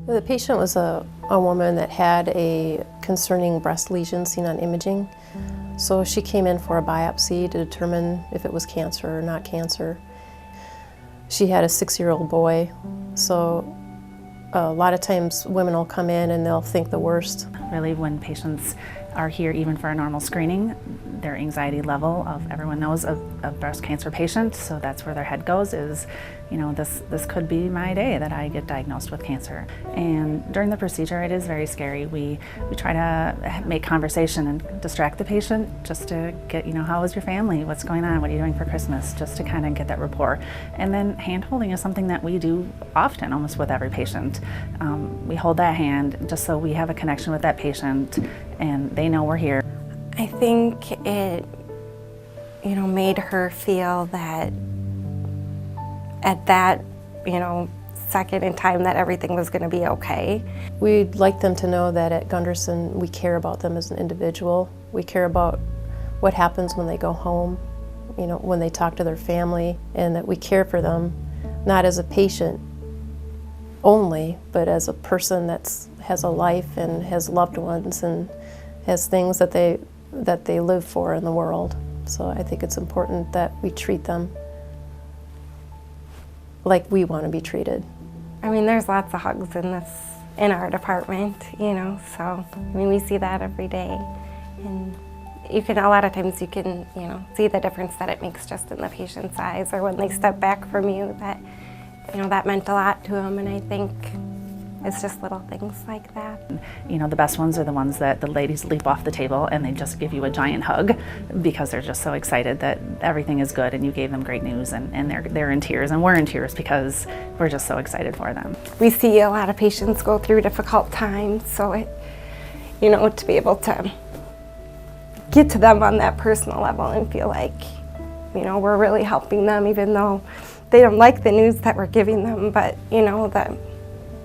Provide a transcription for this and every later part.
The patient was a woman that had a concerning breast lesion seen on imaging. So she came in for a biopsy to determine if it was cancer or not cancer. She had a 6-year-old boy, so a lot of times women will come in and they'll think the worst. Really, when patients are here even for a normal screening, their anxiety level of everyone knows a breast cancer patient, so that's where their head goes is, you know, this could be my day that I get diagnosed with cancer. And during the procedure, it is very scary. We try to make conversation and distract the patient just to get, you know, how is your family? What's going on? What are you doing for Christmas? Just to kind of get that rapport. And then hand holding is something that we do often, almost with every patient. We hold that hand just so we have a connection with that patient and they know we're here. I think it, you know, made her feel that at that, you know, second in time that everything was going to be okay. We'd like them to know that at Gunderson we care about them as an individual. We care about what happens when they go home, you know, when they talk to their family, and that we care for them, not as a patient only, but as a person that has a life and has loved ones and has things that they live for in the world. So I think it's important that we treat them like we want to be treated. I mean, there's lots of hugs in our department, you know, so I mean, we see that every day. And a lot of times you can, you know, see the difference that it makes just in the patient's eyes, or when they step back from you, that, you know, that meant a lot to them. And I think it's just little things like that. You know, the best ones are the ones that the ladies leap off the table and they just give you a giant hug because they're just so excited that everything is good and you gave them great news, and they're in tears and we're in tears because we're just so excited for them. We see a lot of patients go through difficult times, so it, you know, to be able to get to them on that personal level and feel like, you know, we're really helping them, even though they don't like the news that we're giving them, but, you know,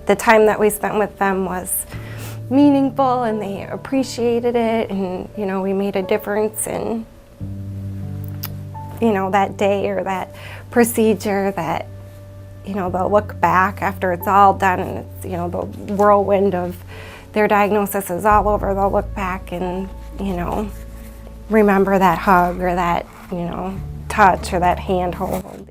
the time that we spent with them was meaningful and they appreciated it, and, you know, we made a difference in, you know, that day or that procedure, that, you know, they'll look back after it's all done and it's, you know, the whirlwind of their diagnosis is all over. They'll look back and, you know, remember that hug or that, you know, touch or that hand hold.